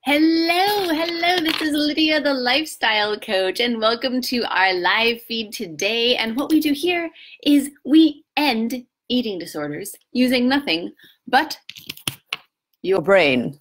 Hello, this is Lydia, the lifestyle coach, and welcome to our live feed today. And what we do here is we end eating disorders using nothing but your brain.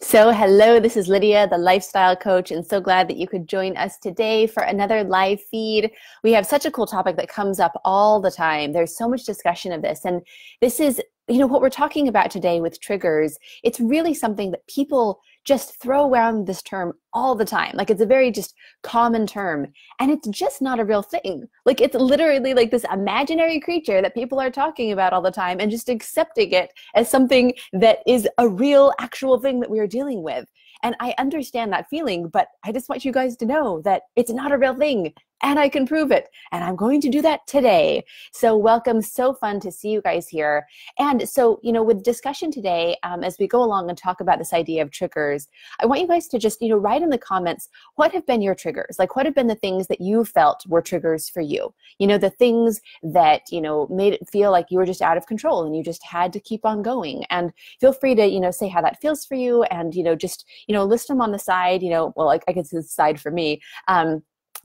So hello, this is Lydia, the lifestyle coach, and so glad that you could join us today for another live feed. We have such a cool topic that comes up all the time. There's so much discussion of this, and this is, what we're talking about today with triggers. It's really something that people just throw around this term all the time. Like, it's a very just common term, and it's just not a real thing. Like, it's literally like this imaginary creature that people are talking about all the time and just accepting it as something that is a real actual thing that we are dealing with. And I understand that feeling, but I just want you guys to know that it's not a real thing, and I can prove it. And I'm going to do that today. So welcome. So fun to see you guys here. And so, with discussion today, as we go along and talk about this idea of triggers, I want you guys to just, write in the comments, what have been your triggers? Like, what have been the things that you felt were triggers for you? The things that, made it feel like you were just out of control and you just had to keep on going. And feel free to, say how that feels for you, and, just, list them on the side, well, like I guess it's the side for me.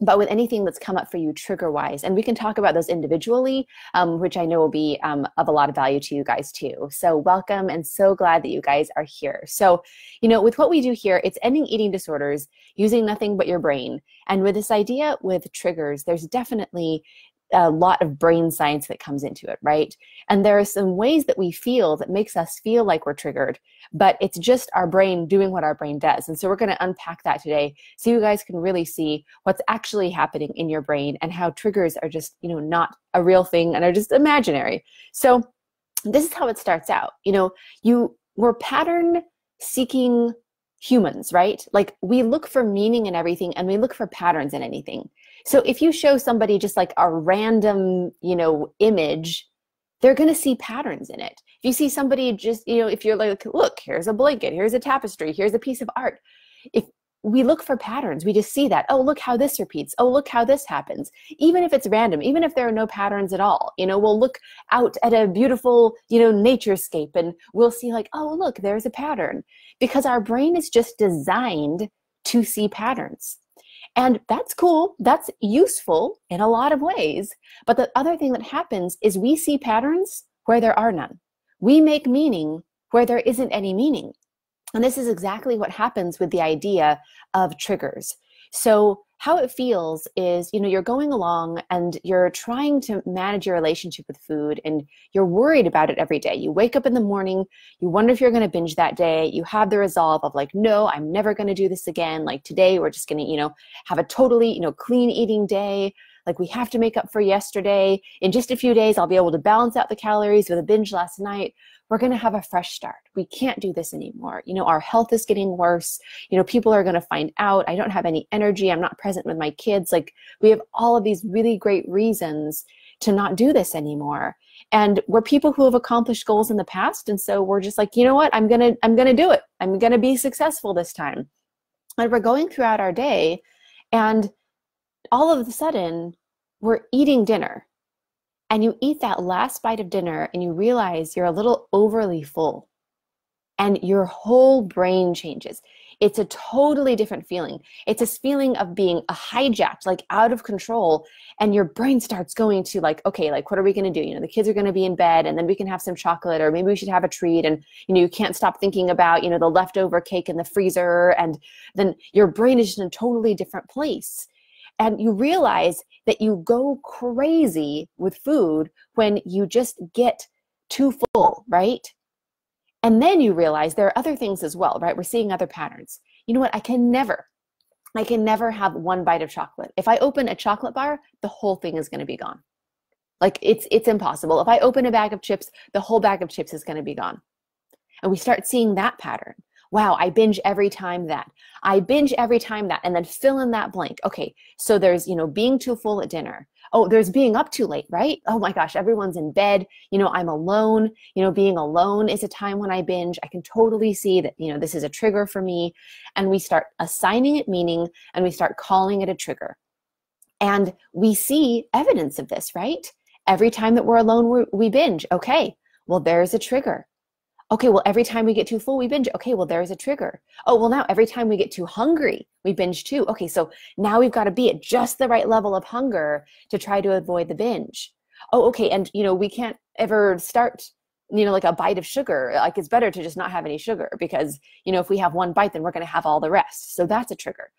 But with anything that's come up for you trigger-wise. And we can talk about those individually, which I know will be of a lot of value to you guys too. So welcome, and so glad that you guys are here. So, with what we do here, it's ending eating disorders using nothing but your brain. And with this idea with triggers, there's definitely a lot of brain science that comes into it, right? And there are some ways that we feel that makes us feel like we're triggered, but it's just our brain doing what our brain does. And so we're going to unpack that today so you guys can really see what's actually happening in your brain and how triggers are just, not a real thing and are just imaginary. So this is how it starts out. We're pattern seeking humans, right? Like, we look for meaning in everything, and we look for patterns in anything. So if you show somebody just like a random, image, they're going to see patterns in it. If you see somebody just, if you're like, look, here's a blanket, here's a tapestry, here's a piece of art. If we look for patterns, we just see that, oh, look how this repeats. Oh, look how this happens. Even if it's random, even if there are no patterns at all, we'll look out at a beautiful, naturescape, and we'll see like, oh, look, there's a pattern, because our brain is just designed to see patterns. And that's cool. That's useful in a lot of ways. But the other thing that happens is we see patterns where there are none. We make meaning where there isn't any meaning. And this is exactly what happens with the idea of triggers. So how it feels is, you're going along and you're trying to manage your relationship with food, and you're worried about it every day. You wake up in the morning, you wonder if you're going to binge that day. You have the resolve of like, no, I'm never going to do this again. Like, today we're just going to, have a totally, clean eating day. Like, we have to make up for yesterday. In just a few days, I'll be able to balance out the calories with a binge last night. We're going to have a fresh start. We can't do this anymore. Our health is getting worse. People are going to find out. I don't have any energy. I'm not present with my kids. Like, we have all of these really great reasons to not do this anymore. And we're people who have accomplished goals in the past. And so we're just like, you know what? I'm going to do it. I'm going to be successful this time. And we're going throughout our day, and all of a sudden we're eating dinner. And you eat that last bite of dinner and you realize you're a little overly full, and your whole brain changes. It's a totally different feeling. It's this feeling of being hijacked, like out of control. And your brain starts going to like, okay, like, what are we going to do? The kids are going to be in bed, and then we can have some chocolate, or maybe we should have a treat. And, you can't stop thinking about, the leftover cake in the freezer. And then your brain is in a totally different place. And you realize that you go crazy with food when you just get too full, right? And then you realize there are other things as well, right? We're seeing other patterns. You know what? I can never have one bite of chocolate. If I open a chocolate bar, the whole thing is going to be gone. Like, it's impossible. If I open a bag of chips, the whole bag of chips is going to be gone. And we start seeing that pattern. Wow, I binge every time that. I binge every time that, and then fill in that blank. Okay, so there's, being too full at dinner. Oh, there's being up too late, right? Oh my gosh, everyone's in bed. I'm alone. Being alone is a time when I binge. I can totally see that, this is a trigger for me. And we start assigning it meaning, and we start calling it a trigger. And we see evidence of this, right? Every time that we're alone, we binge. Okay, well, there's a trigger. Okay, well, every time we get too full, we binge. Okay, well, there's a trigger. Oh, well, now every time we get too hungry, we binge too. Okay, so now we've got to be at just the right level of hunger to try to avoid the binge. Oh, okay, and we can't ever start, like a bite of sugar. Like it's better to just not have any sugar because, if we have one bite, then we're going to have all the rest. So that's a trigger.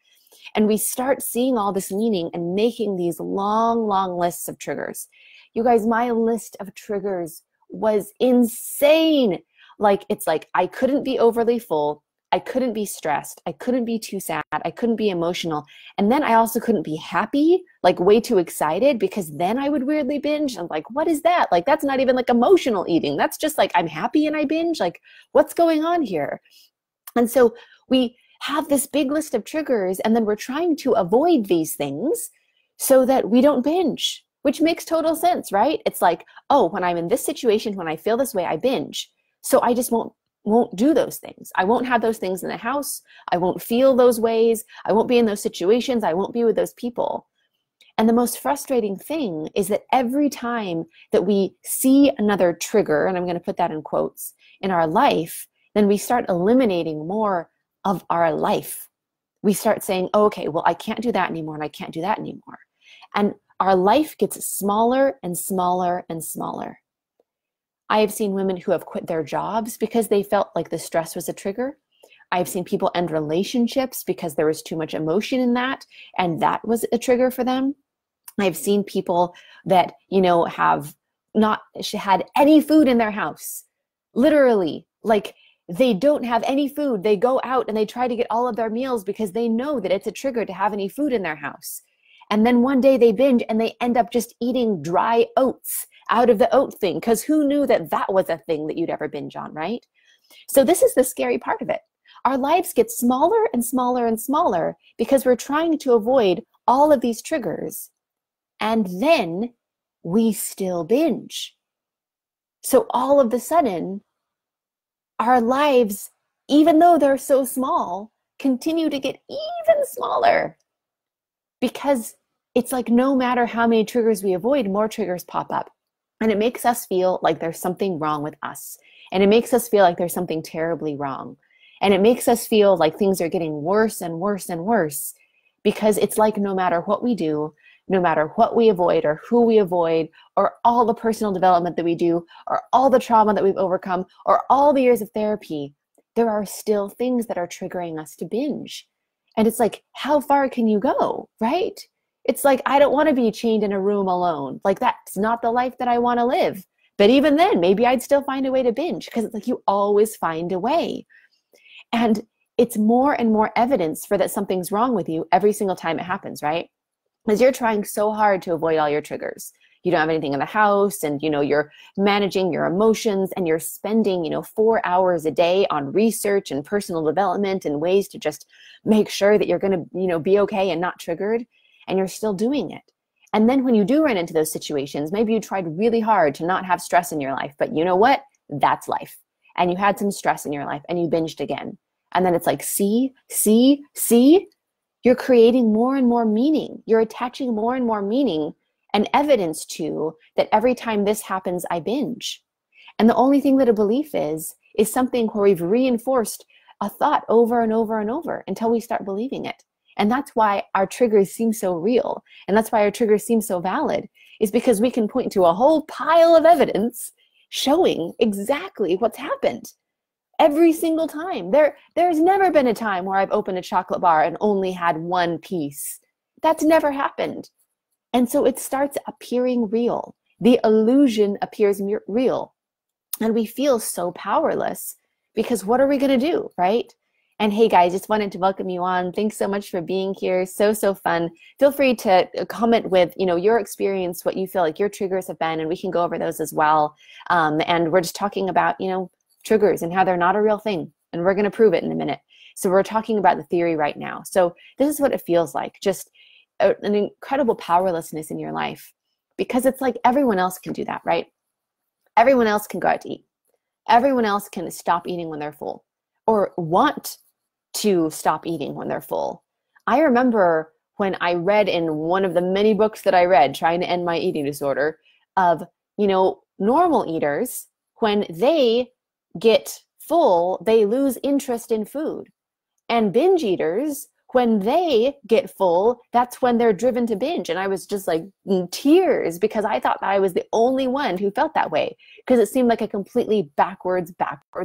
And we start seeing all this meaning and making these long, long lists of triggers. You guys, my list of triggers was insane. It's like I couldn't be overly full. I couldn't be stressed. I couldn't be too sad. I couldn't be emotional. And then I also couldn't be happy, like way too excited, because then I would weirdly binge. I'm like, what is that? Like, that's not even like emotional eating. That's just like, I'm happy and I binge. Like, what's going on here? And so we have this big list of triggers, and then we're trying to avoid these things so that we don't binge, which makes total sense, right? It's like, oh, when I'm in this situation, when I feel this way, I binge. So I just won't do those things. I won't have those things in the house. I won't feel those ways. I won't be in those situations. I won't be with those people. And the most frustrating thing is that every time that we see another trigger, and I'm going to put that in quotes, in our life, then we start eliminating more of our life. We start saying, oh, okay, well, I can't do that anymore, and I can't do that anymore. And our life gets smaller and smaller and smaller. I have seen women who have quit their jobs because they felt like the stress was a trigger. I've seen people end relationships because there was too much emotion in that, and that was a trigger for them. I've seen people that, have not had any food in their house. Literally, like they don't have any food. They go out and they try to get all of their meals because they know that it's a trigger to have any food in their house. And then one day they binge and they end up just eating dry oats out of the oat thing, because who knew that that was a thing that you'd ever binge on, right? So this is the scary part of it. Our lives get smaller and smaller and smaller because we're trying to avoid all of these triggers, and then we still binge. So all of a sudden, our lives, even though they're so small, continue to get even smaller, because it's like no matter how many triggers we avoid, more triggers pop up. And it makes us feel like there's something wrong with us. And it makes us feel like there's something terribly wrong. And it makes us feel like things are getting worse and worse and worse, because it's like no matter what we do, no matter what we avoid or who we avoid, or all the personal development that we do, or all the trauma that we've overcome, or all the years of therapy, there are still things that are triggering us to binge. And it's like, how far can you go, right? It's like, I don't want to be chained in a room alone. Like, that's not the life that I want to live. But even then, maybe I'd still find a way to binge, because it's like you always find a way. And it's more and more evidence for that something's wrong with you every single time it happens, right? Because you're trying so hard to avoid all your triggers. You don't have anything in the house, and you're managing your emotions, and you're spending 4 hours a day on research and personal development and ways to just make sure that you're going to be okay and not triggered. And you're still doing it. And then when you do run into those situations, maybe you tried really hard to not have stress in your life, but you know what? That's life. And you had some stress in your life and you binged again. And then it's like, see, you're creating more and more meaning. You're attaching more and more meaning and evidence to that every time this happens, I binge. And the only thing that a belief is something where we've reinforced a thought over and over and over until we start believing it. And that's why our triggers seem so real. And that's why our triggers seem so valid, is because we can point to a whole pile of evidence showing exactly what's happened every single time. There's never been a time where I've opened a chocolate bar and only had one piece. That's never happened. And so it starts appearing real. The illusion appears real. And we feel so powerless, because what are we going to do, right? And hey guys, just wanted to welcome you on. Thanks so much for being here. So fun. Feel free to comment with, your experience, what you feel like your triggers have been, and we can go over those as well. And we're just talking about, triggers and how they're not a real thing. And we're going to prove it in a minute. So we're talking about the theory right now. So this is what it feels like. Just an incredible powerlessness in your life, because it's like everyone else can do that, right? Everyone else can go out to eat. Everyone else can stop eating when they're full, or want to stop eating when they're full. I remember when I read in one of the many books that I read trying to end my eating disorder of, normal eaters, when they get full, they lose interest in food. And binge eaters, when they get full, that's when they're driven to binge. And I was just like in tears because I thought that I was the only one who felt that way, because it seemed like a completely backwards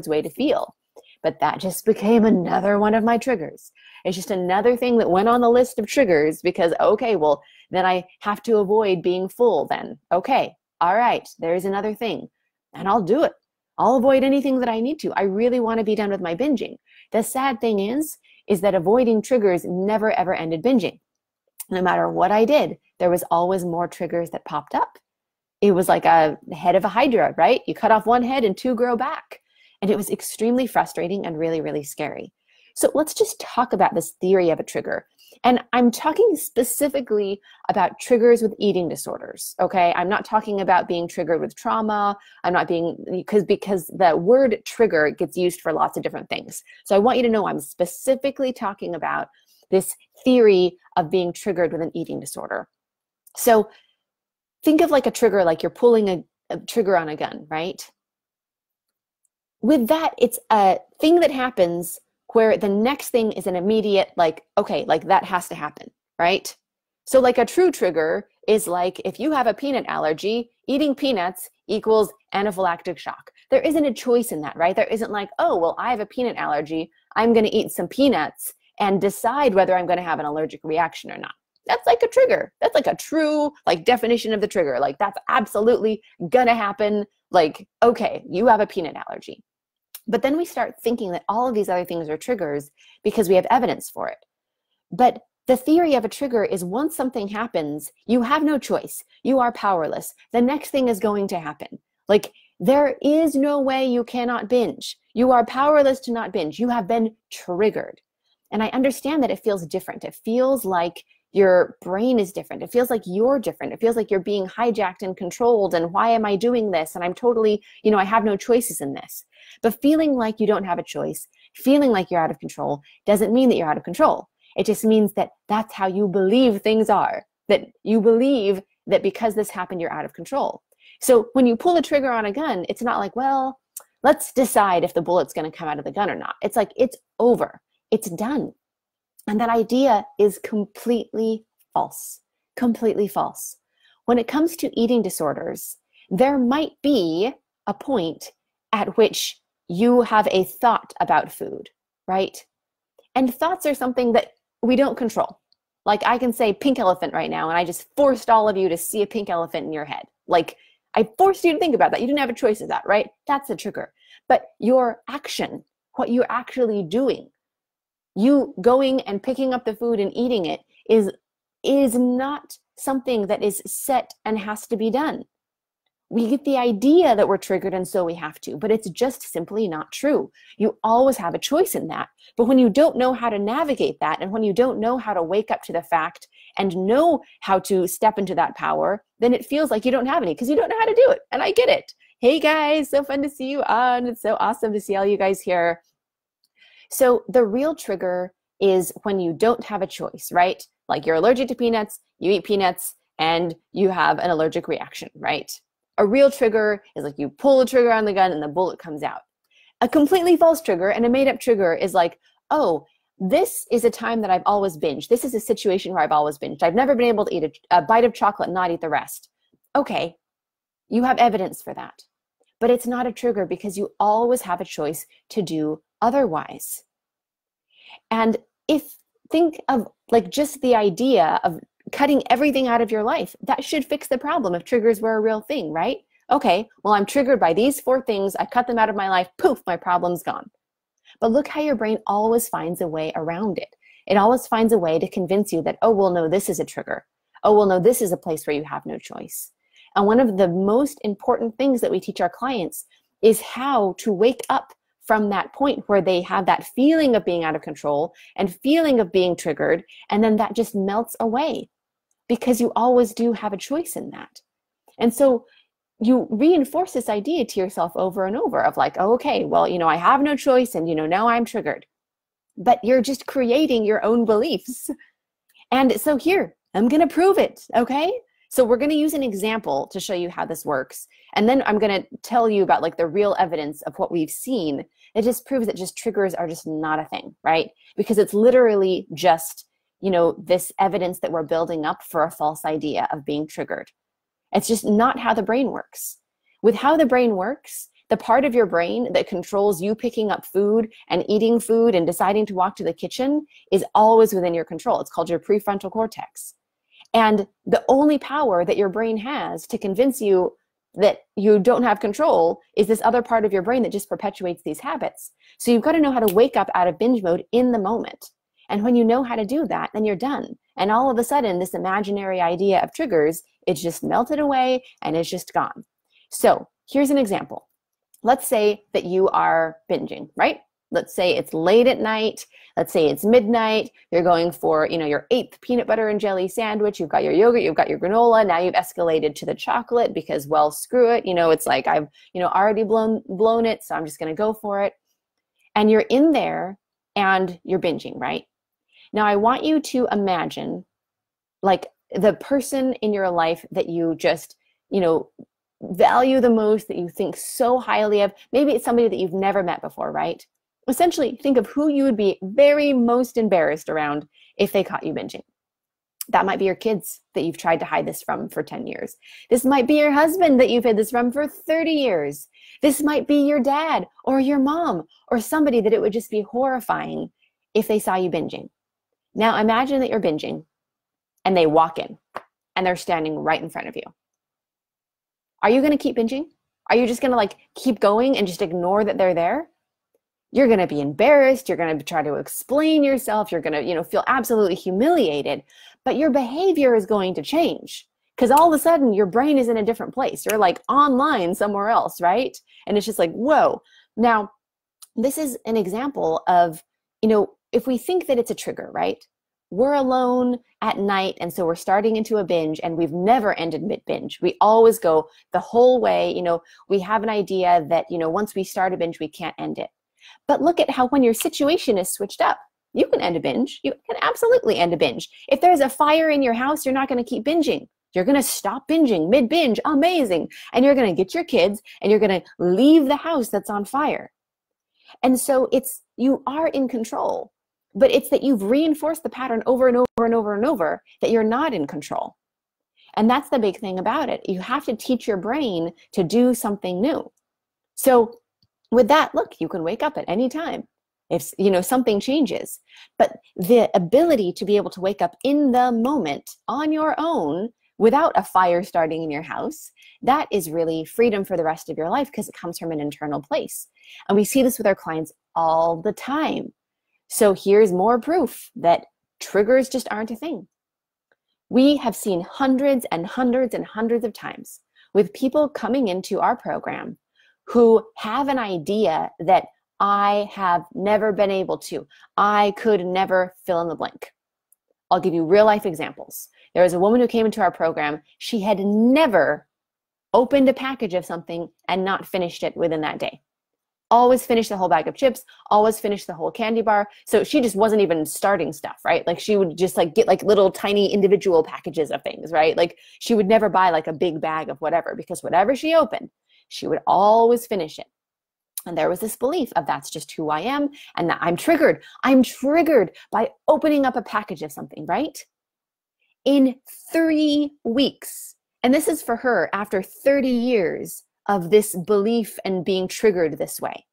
way to feel. But that just became another one of my triggers. It's just another thing that went on the list of triggers because, okay, well, then I have to avoid being full then. Okay, all right, there's another thing. And I'll do it. I'll avoid anything that I need to. I really want to be done with my binging. The sad thing is that avoiding triggers never ever ended binging. No matter what I did, there was always more triggers that popped up. It was like a head of a hydra, right? You cut off one head and two grow back. And it was extremely frustrating and really, really scary. So let's just talk about this theory of a trigger. And I'm talking specifically about triggers with eating disorders, okay? I'm not talking about being triggered with trauma. I'm not being, because the word trigger gets used for lots of different things. So I want you to know I'm specifically talking about this theory of being triggered with an eating disorder. So think of like a trigger, like you're pulling a trigger on a gun, right? With that, it's a thing that happens where the next thing is an immediate, like, okay, like that has to happen, right? So like a true trigger is like, if you have a peanut allergy, eating peanuts equals anaphylactic shock. There isn't a choice in that, right? There isn't like, oh, well, I have a peanut allergy. I'm going to eat some peanuts and decide whether I'm going to have an allergic reaction or not. That's like a trigger. That's like a true like definition of the trigger. Like that's absolutely going to happen. Like, okay, you have a peanut allergy. But then we start thinking that all of these other things are triggers because we have evidence for it. But the theory of a trigger is once something happens, you have no choice. You are powerless. The next thing is going to happen. Like there is no way you cannot binge. You are powerless to not binge. You have been triggered. And I understand that it feels different. It feels like your brain is different. It feels like you're different. It feels like you're being hijacked and controlled. And why am I doing this? And I'm totally, I have no choices in this. But feeling like you don't have a choice, feeling like you're out of control, doesn't mean that you're out of control. It just means that that's how you believe things are, that you believe that because this happened, you're out of control. So when you pull a trigger on a gun, it's not like, well, let's decide if the bullet's going to come out of the gun or not. It's like, it's over. It's done. And that idea is completely false, completely false. When it comes to eating disorders, there might be a point at which you have a thought about food, right? And thoughts are something that we don't control. Like I can say pink elephant right now, and I just forced all of you to see a pink elephant in your head. Like I forced you to think about that. You didn't have a choice of that, right? That's a trigger. But your action, what you're actually doing, you going and picking up the food and eating it is not something that is set and has to be done. We get the idea that we're triggered and so we have to, but it's just simply not true. You always have a choice in that. But when you don't know how to navigate that, and when you don't know how to wake up to the fact and know how to step into that power, then it feels like you don't have any because you don't know how to do it. And I get it. Hey guys, so fun to see you on. It's so awesome to see all you guys here. So the real trigger is when you don't have a choice, right? Like you're allergic to peanuts, you eat peanuts, and you have an allergic reaction, right? A real trigger is like you pull the trigger on the gun and the bullet comes out. A completely false trigger and a made-up trigger is like, oh, this is a time that I've always binged. This is a situation where I've always binged. I've never been able to eat a bite of chocolate and not eat the rest. Okay, you have evidence for that. But it's not a trigger because you always have a choice to do otherwise. And think of like just the idea of cutting everything out of your life, that should fix the problem if triggers were a real thing, right? Okay, well, I'm triggered by these 4 things. I cut them out of my life. Poof, my problem's gone. But look how your brain always finds a way around it. It always finds a way to convince you that, oh, well, no, this is a trigger. Oh, well, no, this is a place where you have no choice. And one of the most important things that we teach our clients is how to wake up from that point where they have that feeling of being out of control and feeling of being triggered, and then that just melts away because you always do have a choice in that. And so you reinforce this idea to yourself over and over of like, oh, okay, well, I have no choice and, now I'm triggered. But you're just creating your own beliefs. And so here, I'm going to prove it, okay? So we're going to use an example to show you how this works. And then I'm going to tell you about like the real evidence of what we've seen. It just proves that just triggers are just not a thing, right? Because it's literally just, you know, this evidence that we're building up for a false idea of being triggered. It's just not how the brain works. With how the brain works, the part of your brain that controls you picking up food and eating food and deciding to walk to the kitchen is always within your control. It's called your prefrontal cortex. And the only power that your brain has to convince you that you don't have control is this other part of your brain that just perpetuates these habits. So you've got to know how to wake up out of binge mode in the moment. And when you know how to do that, then you're done. And all of a sudden, this imaginary idea of triggers, it's just melted away and it's just gone. So here's an example. Let's say that you are binging, right? Let's say it's late at night. Let's say it's midnight. You're going for, you know, your 8th peanut butter and jelly sandwich. You've got your yogurt, you've got your granola. Now you've escalated to the chocolate because, well, screw it. You know, it's like I've, you know, already blown it. So I'm just going to go for it. And you're in there and you're binging, right? Now I want you to imagine like the person in your life that you just, you know, value the most, that you think so highly of. Maybe it's somebody that you've never met before, right? Essentially, think of who you would be very most embarrassed around if they caught you binging. That might be your kids that you've tried to hide this from for 10 years. This might be your husband that you've hid this from for 30 years. This might be your dad or your mom or somebody that it would just be horrifying if they saw you binging. Now imagine that you're binging and they walk in and they're standing right in front of you. Are you going to keep binging? Are you just going to like keep going and just ignore that they're there? You're going to be embarrassed. You're going to try to explain yourself. You're going to, you know, feel absolutely humiliated, but your behavior is going to change because all of a sudden your brain is in a different place. You're like online somewhere else, right? And it's just like, whoa. Now, this is an example of, you know, if we think that it's a trigger, right? We're alone at night, and so we're starting into a binge, and we've never ended mid-binge. We always go the whole way. You know, we have an idea that, you know, once we start a binge, we can't end it. But look at how when your situation is switched up, you can end a binge. You can absolutely end a binge. If there's a fire in your house, you're not going to keep binging. You're going to stop binging mid-binge. Amazing. And you're going to get your kids, and you're going to leave the house that's on fire. And so it's, you are in control. But it's that you've reinforced the pattern over and over and over and over that you're not in control. And that's the big thing about it. You have to teach your brain to do something new. So with that, look, you can wake up at any time if, you know, something changes. But the ability to be able to wake up in the moment on your own without a fire starting in your house, that is really freedom for the rest of your life because it comes from an internal place. And we see this with our clients all the time. So here's more proof that triggers just aren't a thing. We have seen hundreds and hundreds and hundreds of times with people coming into our program who have an idea that I have never been able to. I could never fill in the blank. I'll give you real life examples. There was a woman who came into our program. She had never opened a package of something and not finished it within that day. Always finish the whole bag of chips, always finish the whole candy bar. So she just wasn't even starting stuff, right? Like she would just like get like little tiny individual packages of things, right? Like she would never buy like a big bag of whatever because whatever she opened, she would always finish it. And there was this belief of that's just who I am and that I'm triggered. I'm triggered by opening up a package of something, right? In 3 weeks, and this is for her after 30 years of this belief and being triggered this way.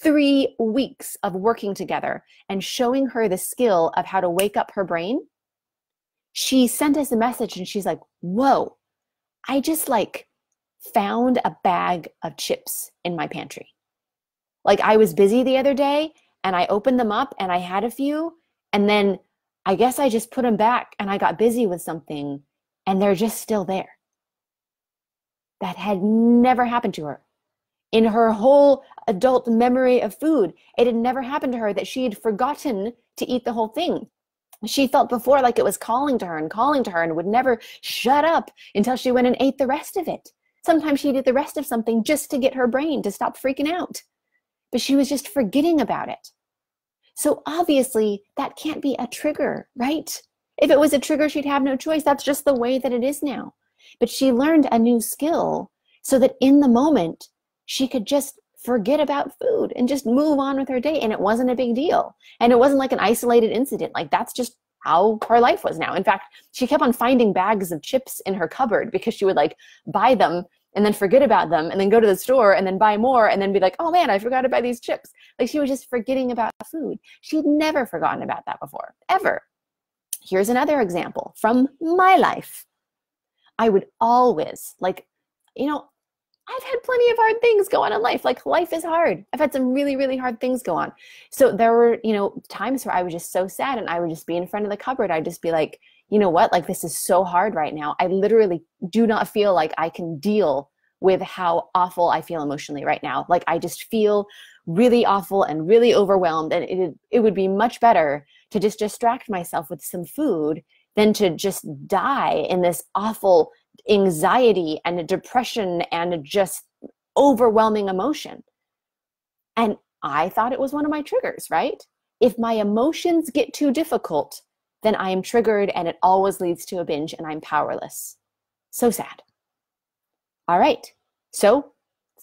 3 weeks of working together and showing her the skill of how to wake up her brain. She sent us a message and she's like, whoa, I just like found a bag of chips in my pantry. Like I was busy the other day and I opened them up and I had a few and then I guess I just put them back and I got busy with something and they're just still there. That had never happened to her. In her whole adult memory of food, it had never happened to her that she had forgotten to eat the whole thing. She felt before like it was calling to her and would never shut up until she went and ate the rest of it. Sometimes she'd eat the rest of something just to get her brain to stop freaking out. But she was just forgetting about it. So obviously that can't be a trigger, right? If it was a trigger, she'd have no choice. That's just the way that it is now. But she learned a new skill so that in the moment, she could just forget about food and just move on with her day. And it wasn't a big deal. And it wasn't like an isolated incident. Like, that's just how her life was now. In fact, she kept on finding bags of chips in her cupboard because she would like buy them and then forget about them and then go to the store and then buy more and then be like, oh man, I forgot to buy these chips. Like, she was just forgetting about food. She'd never forgotten about that before, ever. Here's another example from my life. I would always, like, you know, I've had plenty of hard things go on in life. Like, life is hard. I've had some really, really hard things go on. So there were, you know, times where I was just so sad and I would just be in front of the cupboard. I'd just be like, you know what? Like, this is so hard right now. I literally do not feel like I can deal with how awful I feel emotionally right now. Like, I just feel really awful and really overwhelmed. And it would be much better to just distract myself with some food than to just die in this awful anxiety and a depression and a just overwhelming emotion. And I thought it was one of my triggers, right? If my emotions get too difficult, then I am triggered and it always leads to a binge and I'm powerless. So sad. All right. So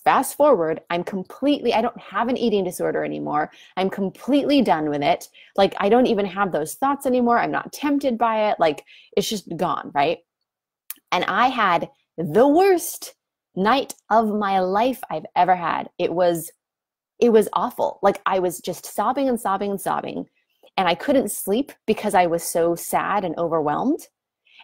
fast forward, I don't have an eating disorder anymore. I'm completely done with it. Like, I don't even have those thoughts anymore. I'm not tempted by it. Like, it's just gone, right? And I had the worst night of my life I've ever had. It was awful. Like, I was just sobbing and sobbing and sobbing. And I couldn't sleep because I was so sad and overwhelmed.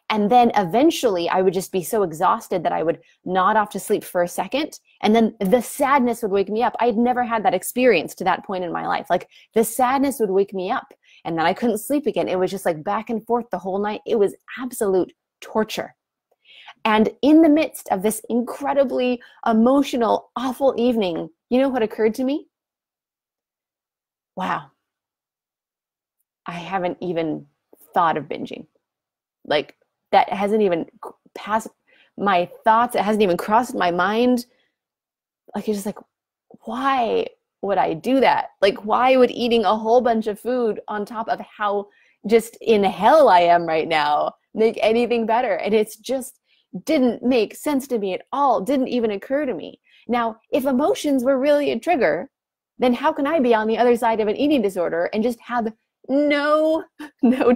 And then eventually I would just be so exhausted that I would nod off to sleep for a second. And then the sadness would wake me up. I had never had that experience to that point in my life. Like, the sadness would wake me up and then I couldn't sleep again. It was just like back and forth the whole night. It was absolute torture. And in the midst of this incredibly emotional, awful evening, you know what occurred to me? Wow. I haven't even thought of binging. Like, that hasn't even passed my thoughts. It hasn't even crossed my mind. Like, it's just like, why would I do that? Like, why would eating a whole bunch of food on top of how just in hell I am right now make anything better? And it's just didn't make sense to me at all. Didn't even occur to me. Now, if emotions were really a trigger, then how can I be on the other side of an eating disorder and just have no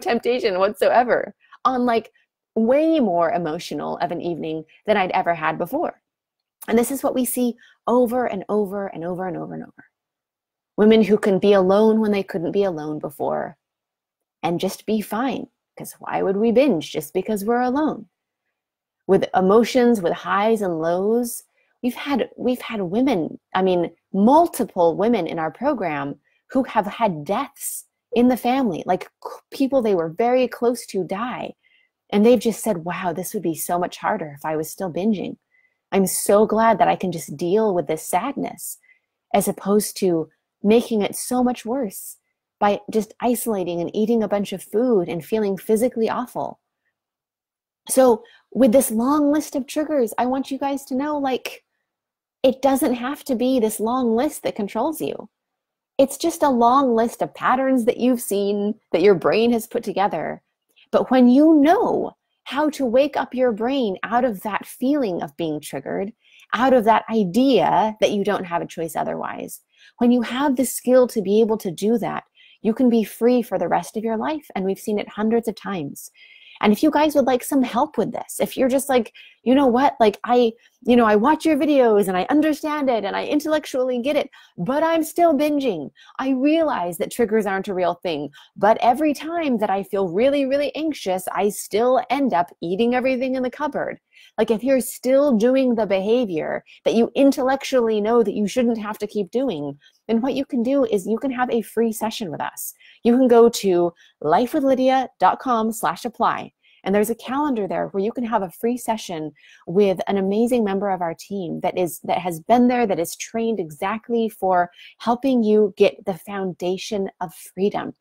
temptation whatsoever on like way more emotional of an evening than I'd ever had before? And this is what we see over and over and over and over and over. Women who can be alone when they couldn't be alone before and just be fine. Because why would we binge just because we're alone? With emotions, with highs and lows. We've had women, I mean, multiple women in our program who have had deaths in the family, like people they were very close to die. And they've just said, wow, this would be so much harder if I was still binging. I'm so glad that I can just deal with this sadness as opposed to making it so much worse by just isolating and eating a bunch of food and feeling physically awful. So with this long list of triggers, I want you guys to know, like, it doesn't have to be this long list that controls you. It's just a long list of patterns that you've seen, that your brain has put together. But when you know how to wake up your brain out of that feeling of being triggered, out of that idea that you don't have a choice otherwise, when you have the skill to be able to do that, you can be free for the rest of your life. And we've seen it hundreds of times. And if you guys would like some help with this, if you're just like, you know what, like I watch your videos and I understand it and I intellectually get it, but I'm still binging. I realize that triggers aren't a real thing, but every time that I feel really, really anxious, I still end up eating everything in the cupboard. Like, if you're still doing the behavior that you intellectually know that you shouldn't have to keep doing, then what you can do is you can have a free session with us. You can go to lifewithlydia.com/apply. And there's a calendar there where you can have a free session with an amazing member of our team that has been there, that is trained exactly for helping you get the foundation of freedom.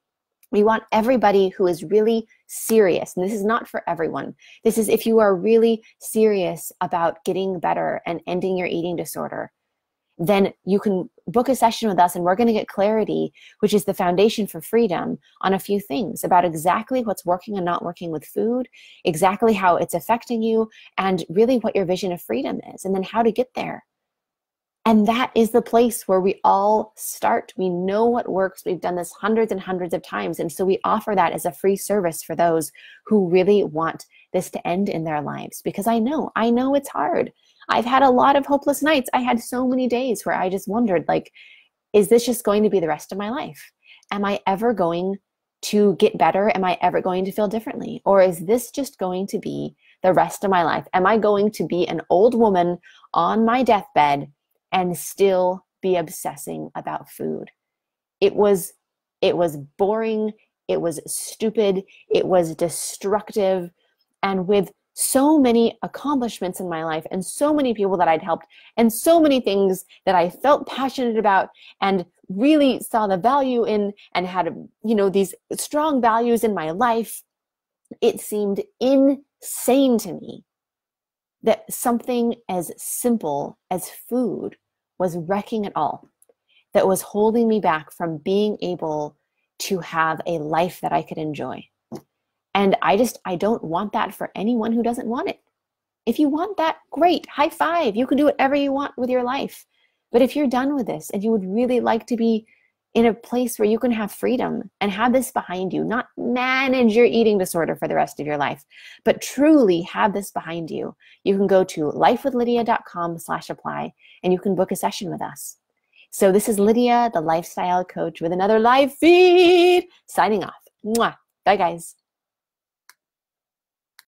We want everybody who is really serious, and this is not for everyone. This is if you are really serious about getting better and ending your eating disorder. then you can book a session with us and we're going to get clarity, which is the foundation for freedom, on a few things about exactly what's working and not working with food, exactly how it's affecting you, and really what your vision of freedom is, and then how to get there. And that is the place where we all start. We know what works. We've done this hundreds and hundreds of times. And so we offer that as a free service for those who really want this to end in their lives. Because I know it's hard. I've had a lot of hopeless nights. I had so many days where I just wondered, like, is this just going to be the rest of my life? Am I ever going to get better? Am I ever going to feel differently? Or is this just going to be the rest of my life? Am I going to be an old woman on my deathbed and still be obsessing about food? It was boring, it was stupid, it was destructive. And with so many accomplishments in my life and so many people that I'd helped and so many things that I felt passionate about and really saw the value in and had, these strong values in my life, it seemed insane to me that something as simple as food was wrecking it all, that was holding me back from being able to have a life that I could enjoy. And I don't want that for anyone who doesn't want it. If you want that, great, high five. You can do whatever you want with your life. But if you're done with this and you would really like to be in a place where you can have freedom and have this behind you, not manage your eating disorder for the rest of your life, but truly have this behind you, you can go to lifewithlydia.com/apply and you can book a session with us. So this is Lydia, the lifestyle coach, with another live feed, signing off. Mwah. Bye, guys.